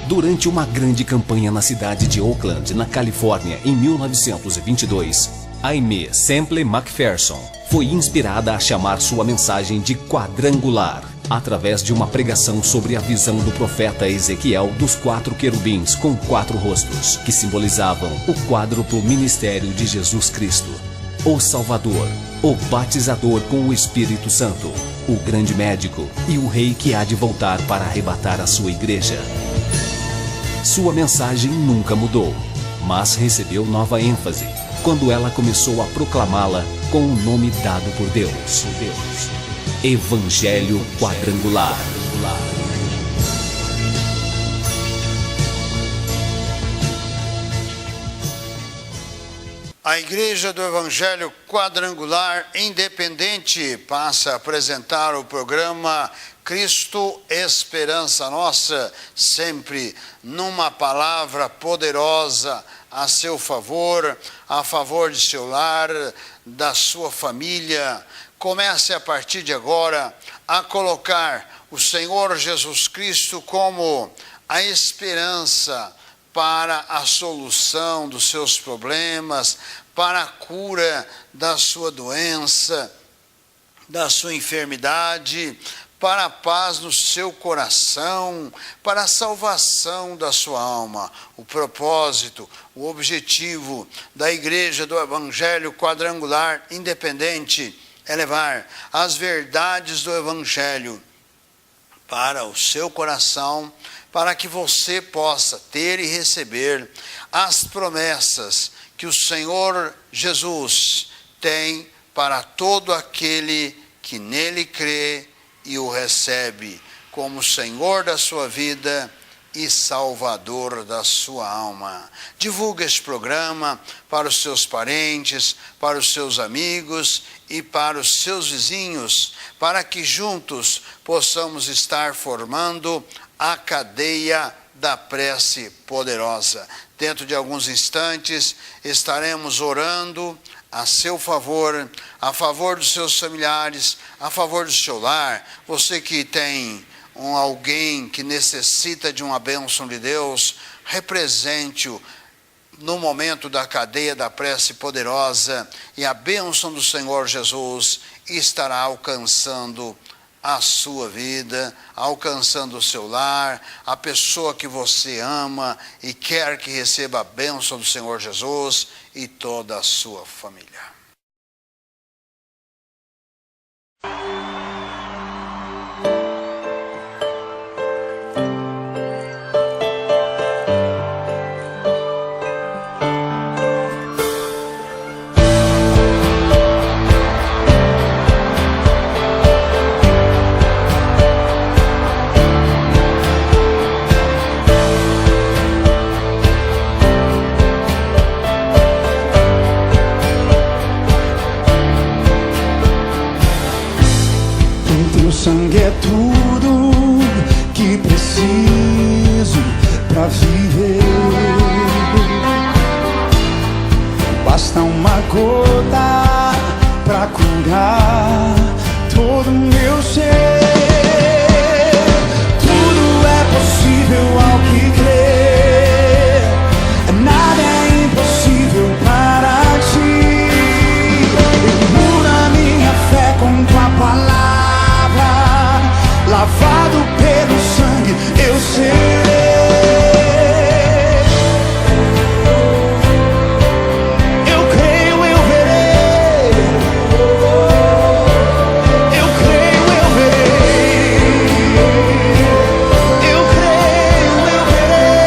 Durante uma grande campanha na cidade de Oakland, na Califórnia, em 1922, Aimee Semple McPherson foi inspirada a chamar sua mensagem de quadrangular, através de uma pregação sobre a visão do profeta Ezequiel dos 4 querubins com 4 rostos, que simbolizavam o quádruplo ministério de Jesus Cristo, o Salvador, o batizador com o Espírito Santo, o grande médico e o rei que há de voltar para arrebatar a sua igreja. Sua mensagem nunca mudou, mas recebeu nova ênfase quando ela começou a proclamá-la com o nome dado por Deus: Evangelho Quadrangular. A Igreja do Evangelho Quadrangular Independente passa a apresentar o programa Cristo Esperança Nossa, sempre numa palavra poderosa a seu favor, a favor de seu lar, da sua família. Comece a partir de agora a colocar o Senhor Jesus Cristo como a esperança para a solução dos seus problemas, para a cura da sua doença, da sua enfermidade, para a paz no seu coração, para a salvação da sua alma. O propósito, o objetivo da Igreja do Evangelho Quadrangular Independente é levar as verdades do Evangelho para o seu coração, para que você possa ter e receber as promessas que o Senhor Jesus tem para todo aquele que nele crê e o recebe como Senhor da sua vida e Salvador da sua alma. Divulgue este programa para os seus parentes, para os seus amigos e para os seus vizinhos, para que juntos possamos estar formando a cadeia da prece poderosa. Dentro de alguns instantes estaremos orando a seu favor, a favor dos seus familiares, a favor do seu lar. Você que tem alguém que necessita de uma bênção de Deus, represente-o no momento da cadeia da prece poderosa, e a bênção do Senhor Jesus estará alcançando a sua vida, alcançando o seu lar, a pessoa que você ama e quer que receba a bênção do Senhor Jesus e toda a sua família. Sangue é tudo que preciso pra viver. Basta uma gota pra curar todo o meu ser. Tudo é possível ao que crer. Nada é impossível para ti. Eu uno a minha fé com tua palavra. Lavado pelo sangue, eu serei. Eu creio, eu verei. Eu creio, eu verei. Eu creio, eu verei.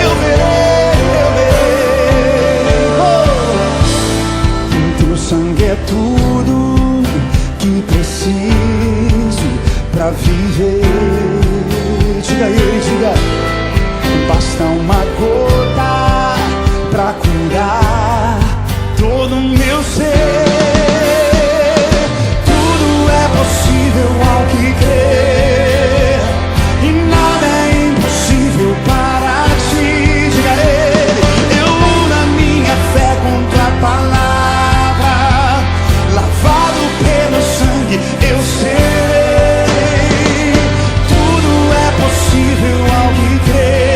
Eu verei, eu verei. Oh. Teu sangue é tudo que preciso pra viver. Diga aí, diga. Basta uma gota pra curar todo o meu ser. Tudo é possível ao que crer, e nada é impossível para ti. Diga a ele. Eu uno a minha fé com tua palavra. Lavado pelo sangue, eu serei. Ao que crer.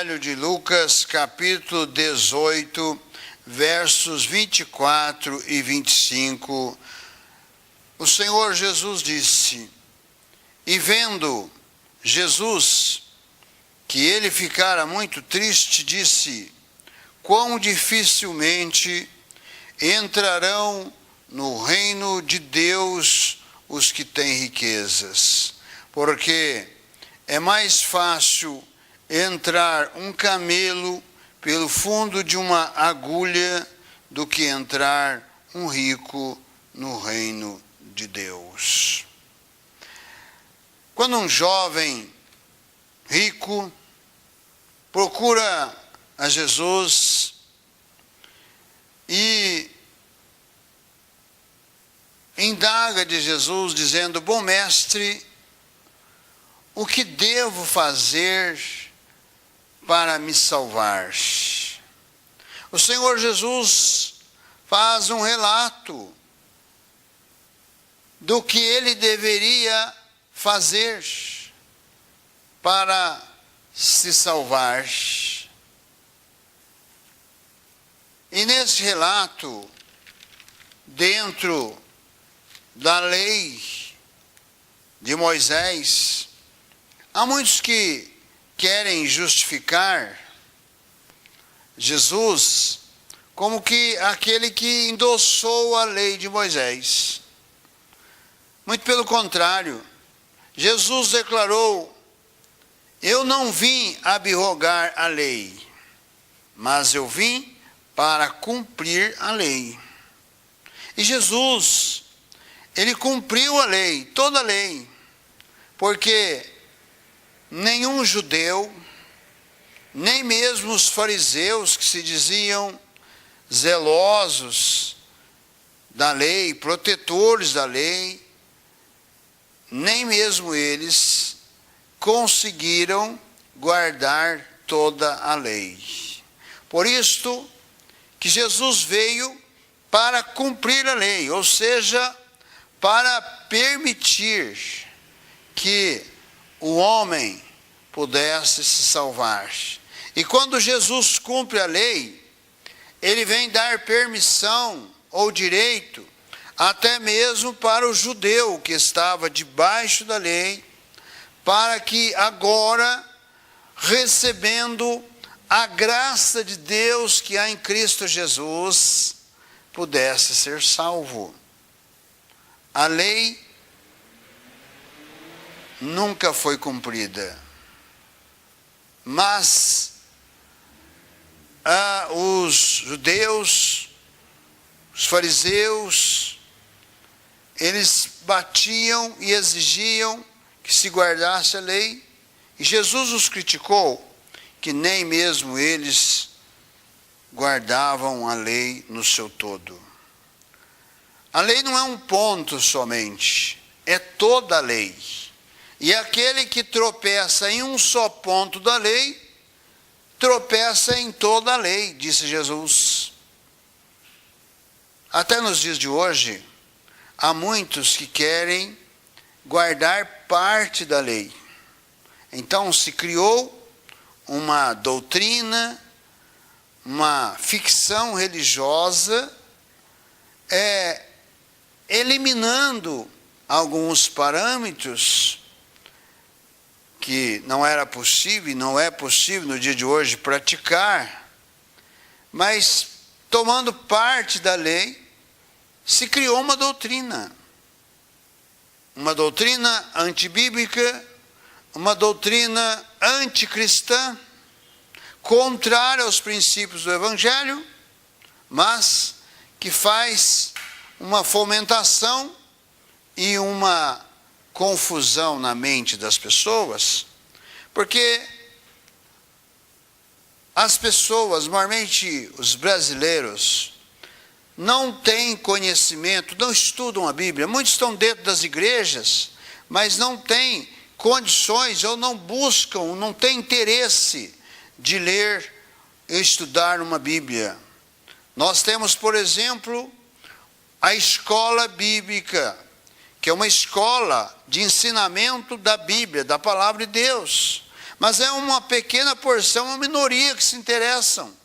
Evangelho de Lucas, capítulo 18, versos 24 e 25, o Senhor Jesus disse: e vendo Jesus que ele ficara muito triste, disse: quão dificilmente entrarão no reino de Deus os que têm riquezas, porque é mais fácil entrar um camelo pelo fundo de uma agulha do que entrar um rico no reino de Deus. Quando um jovem rico procura a Jesus e indaga de Jesus, dizendo: bom mestre, o que devo fazer para me salvar? O Senhor Jesus faz um relato do que ele deveria fazer para se salvar. E nesse relato, dentro da lei de Moisés, há muitos que querem justificar Jesus como que aquele que endossou a lei de Moisés. Muito pelo contrário, Jesus declarou: eu não vim abrogar a lei, mas eu vim para cumprir a lei. E Jesus, ele cumpriu a lei, toda a lei, porque nenhum judeu, nem mesmo os fariseus que se diziam zelosos da lei, protetores da lei, nem mesmo eles conseguiram guardar toda a lei. Por isto que Jesus veio para cumprir a lei, ou seja, para permitir que o homem pudesse se salvar. E quando Jesus cumpre a lei, ele vem dar permissão ou direito até mesmo para o judeu que estava debaixo da lei, para que agora, recebendo a graça de Deus que há em Cristo Jesus, pudesse ser salvo. A lei nunca foi cumprida, mas os judeus, os fariseus, eles batiam e exigiam que se guardasse a lei, e Jesus os criticou que nem mesmo eles guardavam a lei no seu todo. A lei não é um ponto somente, é toda a lei. E aquele que tropeça em um só ponto da lei, tropeça em toda a lei, disse Jesus. Até nos dias de hoje, há muitos que querem guardar parte da lei. Então se criou uma doutrina, uma ficção religiosa, eliminando alguns parâmetros que não era possível, e não é possível no dia de hoje praticar, mas tomando parte da lei, se criou uma doutrina antibíblica, uma doutrina anticristã, contrária aos princípios do Evangelho, mas que faz uma fomentação e uma confusão na mente das pessoas, porque as pessoas, normalmente os brasileiros, não têm conhecimento, não estudam a Bíblia. Muitos estão dentro das igrejas, mas não têm condições ou não buscam, não têm interesse de ler e estudar uma Bíblia. Nós temos, por exemplo, a escola bíblica, que é uma escola de ensinamento da Bíblia, da palavra de Deus. Mas é uma pequena porção, uma minoria que se interessam.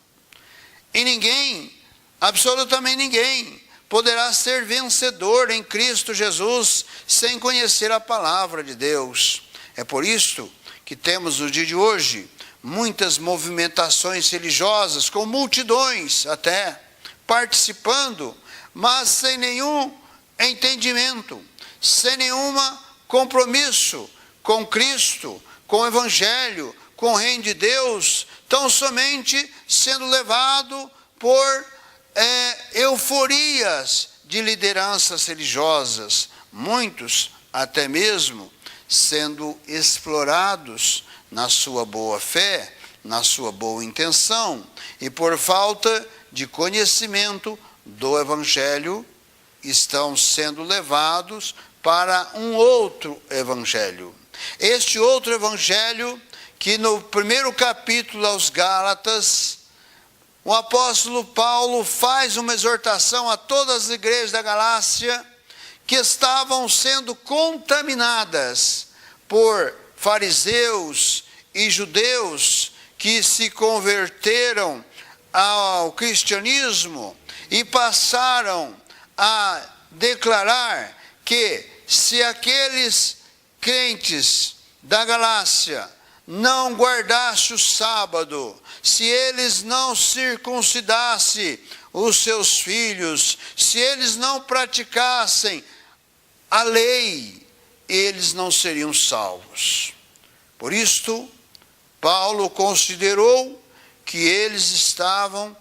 E ninguém, absolutamente ninguém, poderá ser vencedor em Cristo Jesus sem conhecer a palavra de Deus. É por isso que temos no dia de hoje muitas movimentações religiosas, com multidões até, participando, mas sem nenhum entendimento, sem nenhum compromisso com Cristo, com o Evangelho, com o Reino de Deus, tão somente sendo levado por euforias de lideranças religiosas, muitos até mesmo sendo explorados na sua boa fé, na sua boa intenção, e por falta de conhecimento do Evangelho, estão sendo levados para um outro Evangelho. Este outro Evangelho, que no primeiro capítulo aos Gálatas, o apóstolo Paulo faz uma exortação a todas as igrejas da Galácia, que estavam sendo contaminadas por fariseus e judeus que se converteram ao cristianismo e passaram a declarar que se aqueles crentes da Galácia não guardassem o sábado, se eles não circuncidassem os seus filhos, se eles não praticassem a lei, eles não seriam salvos. Por isto, Paulo considerou que eles estavam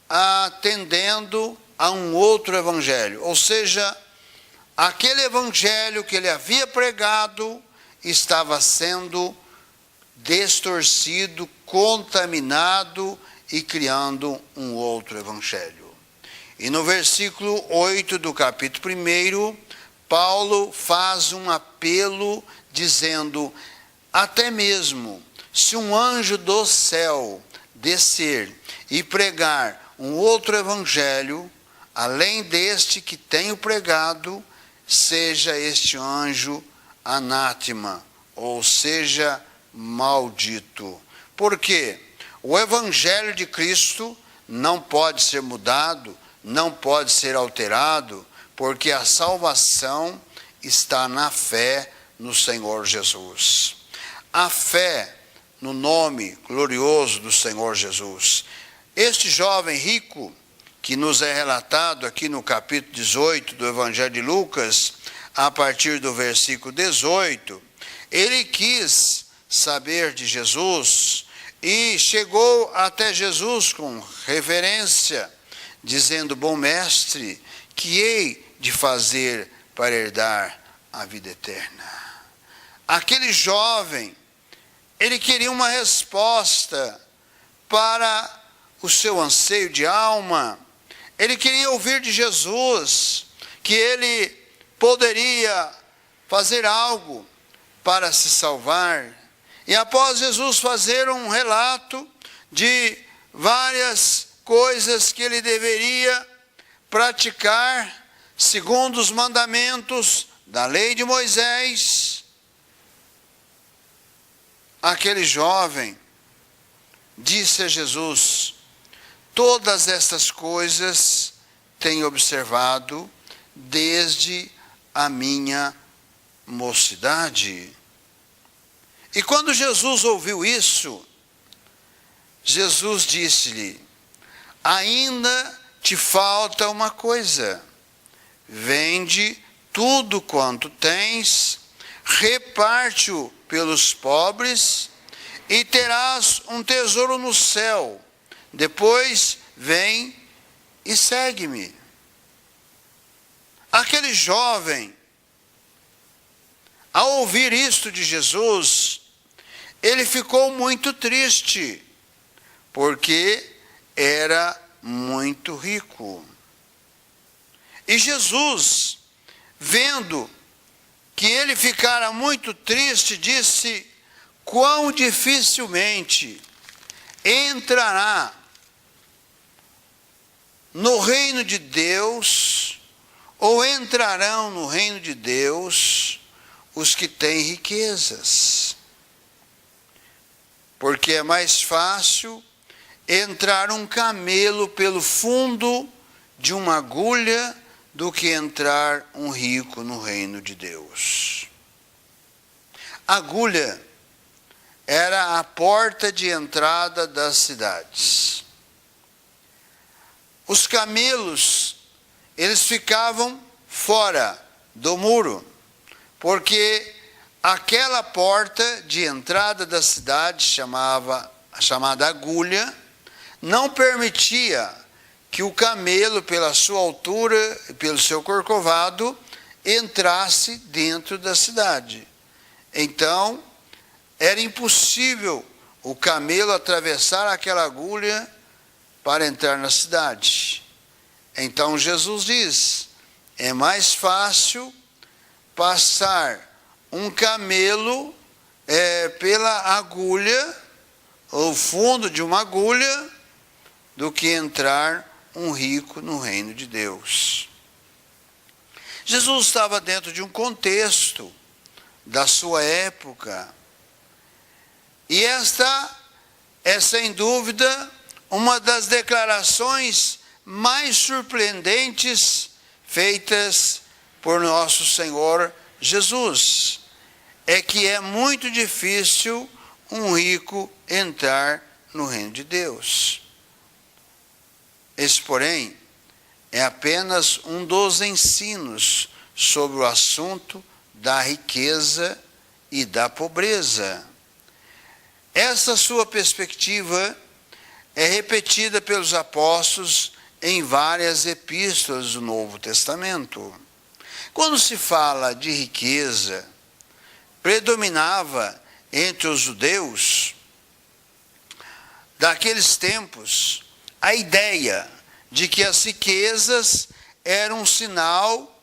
atendendo a um outro evangelho, ou seja, aquele evangelho que ele havia pregado estava sendo distorcido, contaminado e criando um outro evangelho. E no versículo 8 do capítulo 1, Paulo faz um apelo dizendo: até mesmo se um anjo do céu descer e pregar um outro evangelho, além deste que tenho pregado, seja este anjo anátema, ou seja, maldito. Por quê? O evangelho de Cristo não pode ser mudado, não pode ser alterado, porque a salvação está na fé no Senhor Jesus. A fé no nome glorioso do Senhor Jesus. Este jovem rico, que nos é relatado aqui no capítulo 18 do Evangelho de Lucas, a partir do versículo 18, ele quis saber de Jesus e chegou até Jesus com reverência, dizendo: bom mestre, que hei de fazer para herdar a vida eterna? Aquele jovem, ele queria uma resposta para o seu anseio de alma. Ele queria ouvir de Jesus que ele poderia fazer algo para se salvar. E após Jesus fazer um relato de várias coisas que ele deveria praticar segundo os mandamentos da lei de Moisés, aquele jovem disse a Jesus: todas estas coisas tenho observado desde a minha mocidade. E quando Jesus ouviu isso, Jesus disse-lhe: ainda te falta uma coisa. Vende tudo quanto tens, reparte-o pelos pobres e terás um tesouro no céu. Depois vem e segue-me. Aquele jovem, ao ouvir isto de Jesus, ele ficou muito triste, porque era muito rico. E Jesus, vendo que ele ficara muito triste, disse: quão dificilmente entrará no reino de Deus, ou entrarão no reino de Deus, os que têm riquezas. porque é mais fácil entrar um camelo pelo fundo de uma agulha do que entrar um rico no reino de Deus. A agulha era a porta de entrada das cidades. Os camelos, eles ficavam fora do muro, porque aquela porta de entrada da cidade, chamada agulha, não permitia que o camelo, pela sua altura e pelo seu corcovado, entrasse dentro da cidade. Então, era impossível o camelo atravessar aquela agulha para entrar na cidade. Então Jesus diz: é mais fácil passar um camelo pela agulha, ou fundo de uma agulha, do que entrar um rico no reino de Deus. Jesus estava dentro de um contexto da sua época, e esta é sem dúvida uma das declarações mais surpreendentes feitas por nosso Senhor Jesus. É que é muito difícil um rico entrar no reino de Deus. Esse, porém, é apenas um dos ensinos sobre o assunto da riqueza e da pobreza. Essa sua perspectiva é repetida pelos apóstolos em várias epístolas do Novo Testamento. Quando se fala de riqueza, predominava entre os judeus daqueles tempos a ideia de que as riquezas eram um sinal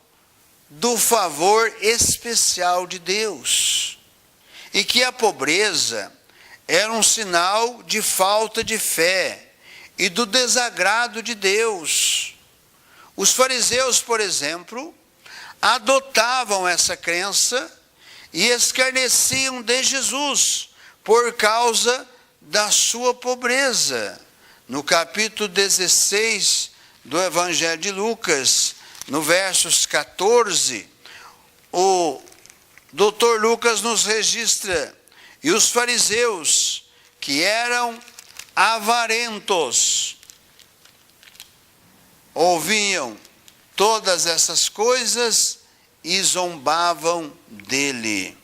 do favor especial de Deus, e que a pobreza era um sinal de falta de fé e do desagrado de Deus. Os fariseus, por exemplo, adotavam essa crença e escarneciam de Jesus por causa da sua pobreza. No capítulo 16 do Evangelho de Lucas, no versos 14, o Dr. Lucas nos registra: e os fariseus, que eram avarentos, ouviam todas essas coisas e zombavam dele.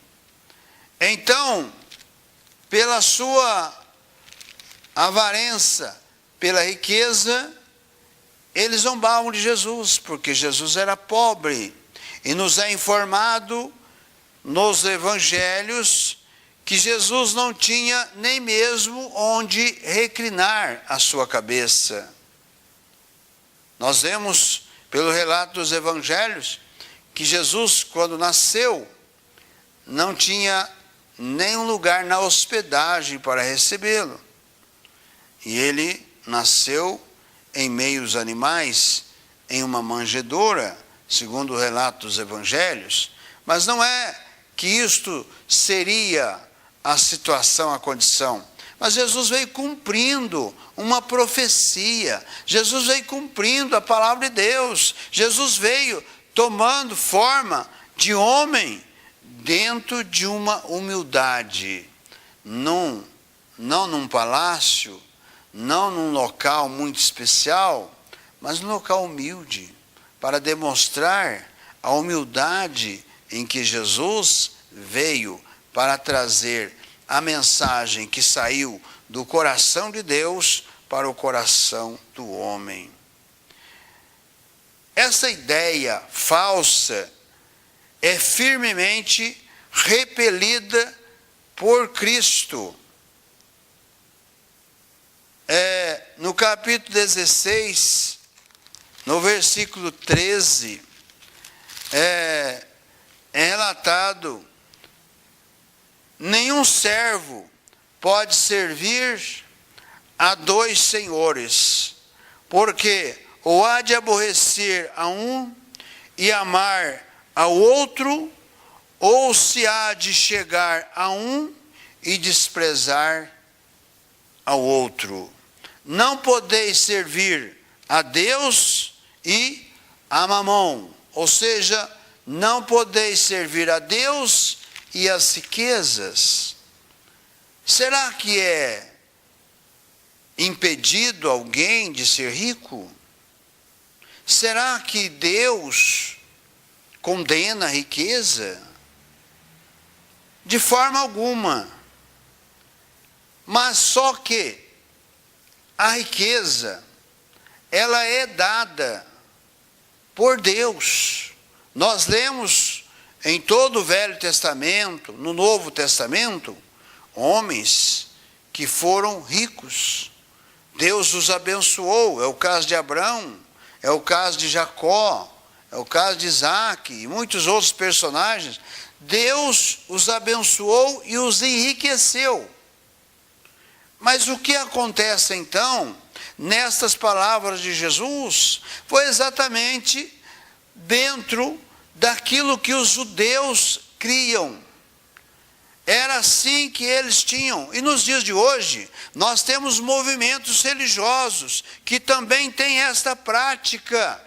Então, pela sua avareza, pela riqueza, eles zombavam de Jesus, porque Jesus era pobre. E nos é informado nos evangelhos que Jesus não tinha nem mesmo onde reclinar a sua cabeça. Nós vemos, pelo relato dos evangelhos, que Jesus, quando nasceu, não tinha nenhum lugar na hospedagem para recebê-lo. E ele nasceu em meio aos animais, em uma manjedoura, segundo o relato dos evangelhos. Mas não é que isto seria a situação, a condição. Mas Jesus veio cumprindo uma profecia. Jesus veio cumprindo a palavra de Deus. Jesus veio tomando forma de homem dentro de uma humildade. Não num palácio, não num local muito especial, mas num local humilde, para demonstrar a humildade em que Jesus veio para trazer a mensagem que saiu do coração de Deus para o coração do homem. Essa ideia falsa é firmemente repelida por Cristo. No capítulo 16, no versículo 13, é relatado: nenhum servo pode servir a dois senhores, porque ou há de aborrecer a um e amar ao outro, ou se há de chegar a um e desprezar ao outro. Não podeis servir a Deus e a Mamon. Ou seja, não podeis servir a Deus e as riquezas. Será que é impedido alguém de ser rico? Será que Deus condena a riqueza? De forma alguma. Mas só que a riqueza, ela é dada por Deus. Nós lemos em todo o Velho Testamento, no Novo Testamento, homens que foram ricos. Deus os abençoou. É o caso de Abraão, é o caso de Jacó, é o caso de Isaac e muitos outros personagens. Deus os abençoou e os enriqueceu. Mas o que acontece então, nestas palavras de Jesus, foi exatamente dentro daquilo que os judeus criam. Era assim que eles tinham. E nos dias de hoje, nós temos movimentos religiosos que também têm esta prática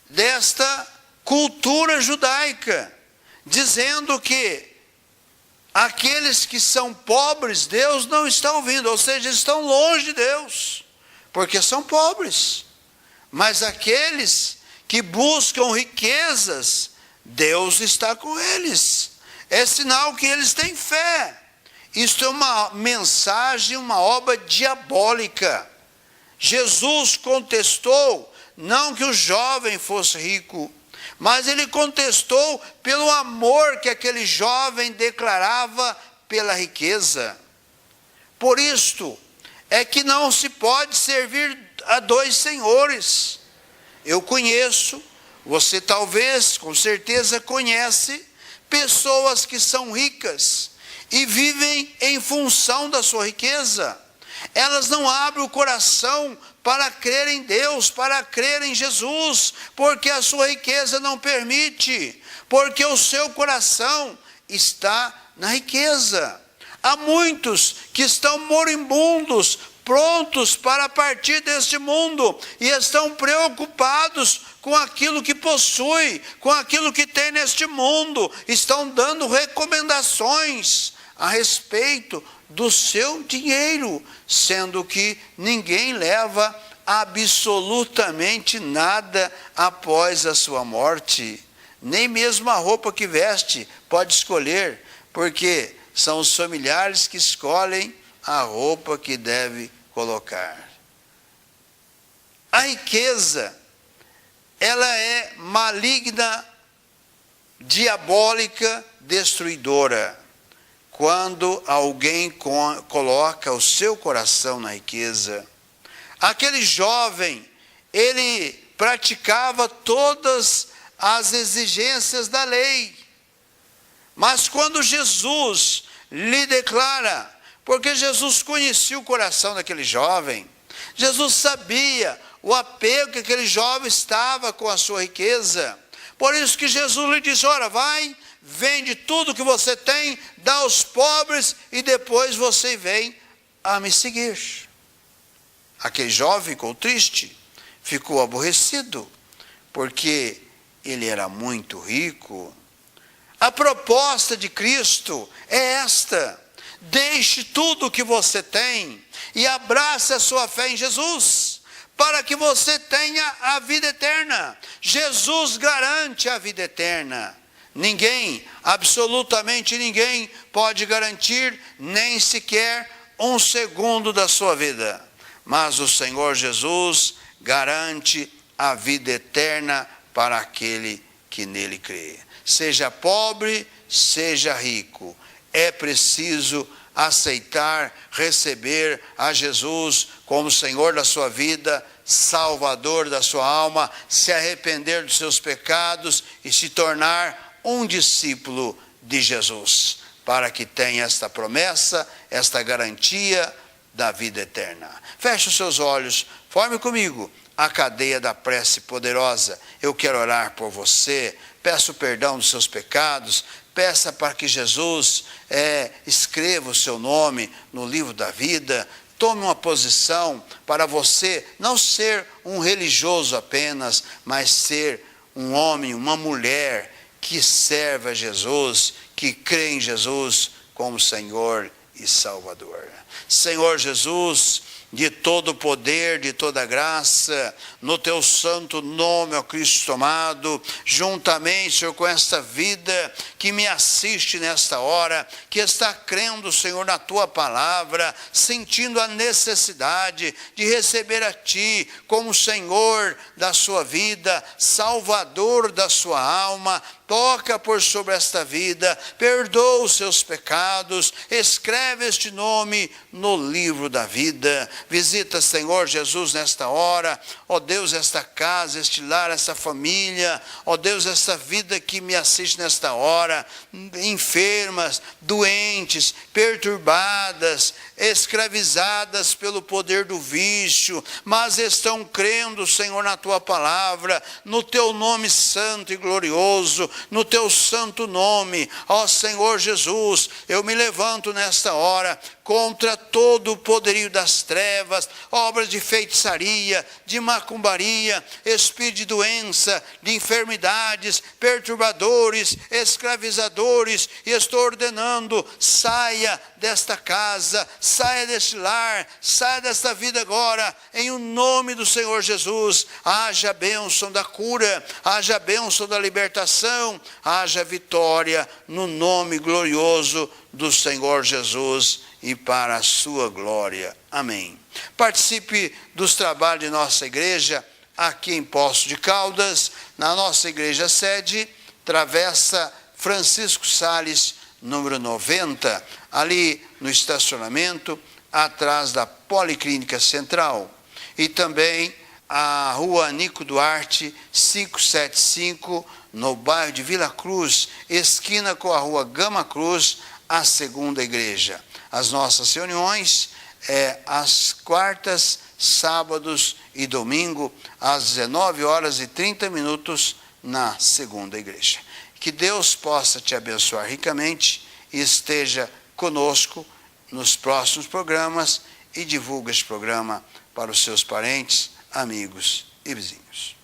desta cultura judaica, dizendo que aqueles que são pobres, Deus não está ouvindo, ou seja, estão longe de Deus, porque são pobres. Mas aqueles que buscam riquezas, Deus está com eles. É sinal que eles têm fé. Isto é uma mensagem, uma obra diabólica. Jesus contestou, não que o jovem fosse rico, mas ele contestou pelo amor que aquele jovem declarava pela riqueza. Por isto é que não se pode servir a dois senhores. Eu conheço, você talvez, com certeza conhece, pessoas que são ricas e vivem em função da sua riqueza. Elas não abrem o coração para crer em Deus, para crer em Jesus, porque a sua riqueza não permite, porque o seu coração está na riqueza. Há muitos que estão moribundos, prontos para partir deste mundo, e estão preocupados com aquilo que possui, com aquilo que tem neste mundo, estão dando recomendações a respeito do seu dinheiro, sendo que ninguém leva absolutamente nada após a sua morte, nem mesmo a roupa que veste pode escolher, porque são os familiares que escolhem a roupa que deve colocar. A riqueza, ela é maligna, diabólica, destruidora. Quando alguém coloca o seu coração na riqueza. Aquele jovem, ele praticava todas as exigências da lei. Mas quando Jesus lhe declara, porque Jesus conhecia o coração daquele jovem, Jesus sabia o apego que aquele jovem estava com a sua riqueza. Por isso que Jesus lhe diz: ora, vai, vende tudo que você tem, dá aos pobres e depois você vem a me seguir. Aquele jovem ficou triste, ficou aborrecido, porque ele era muito rico. A proposta de Cristo é esta: deixe tudo o que você tem e abrace a sua fé em Jesus, para que você tenha a vida eterna. Jesus garante a vida eterna. Ninguém, absolutamente ninguém, pode garantir nem sequer um segundo da sua vida. Mas o Senhor Jesus garante a vida eterna para aquele que nele crê. Seja pobre, seja rico, é preciso aceitar, receber a Jesus como Senhor da sua vida, Salvador da sua alma, se arrepender dos seus pecados e se tornar um discípulo de Jesus, para que tenha esta promessa, esta garantia da vida eterna. Feche os seus olhos, forme comigo a cadeia da prece poderosa. Eu quero orar por você, peço perdão dos seus pecados, peça para que Jesus escreva o seu nome no livro da vida. Tome uma posição para você não ser um religioso apenas, mas ser um homem, uma mulher que serve a Jesus, que crê em Jesus como Senhor e Salvador. Senhor Jesus, de todo poder, de toda graça, no teu santo nome, ó Cristo amado, juntamente, Senhor, com esta vida que me assiste nesta hora, que está crendo, Senhor, na tua palavra, sentindo a necessidade de receber a ti como Senhor da sua vida, Salvador da sua alma. Toca por sobre esta vida, perdoa os seus pecados, escreve este nome no livro da vida. Visita, Senhor Jesus, nesta hora, ó Deus, esta casa, este lar, esta família, ó Deus, esta vida que me assiste nesta hora, enfermas, doentes, perturbadas, escravizadas pelo poder do vício, mas estão crendo, Senhor, na tua palavra, no teu nome santo e glorioso, no teu santo nome, ó Senhor Jesus. Eu me levanto nesta hora contra todo o poderio das trevas, obras de feitiçaria, de macumbaria, espírito de doença, de enfermidades, perturbadores, escravizadores, e estou ordenando, saia desta casa, saia deste lar, saia desta vida agora, em o nome do Senhor Jesus. Haja a bênção da cura, haja a bênção da libertação, haja vitória no nome glorioso do Senhor Jesus e para a sua glória. Amém. Participe dos trabalhos de nossa igreja aqui em Poços de Caldas, na nossa igreja sede, Travessa Francisco Sales, número 90, ali no estacionamento, atrás da Policlínica Central. E também a Rua Nico Duarte, 575, no bairro de Vila Cruz, esquina com a Rua Gama Cruz, a segunda igreja. As nossas reuniões às quartas, sábados e domingo, às 19h30, na segunda igreja. Que Deus possa te abençoar ricamente e esteja conosco nos próximos programas e divulgue este programa para os seus parentes, amigos e vizinhos.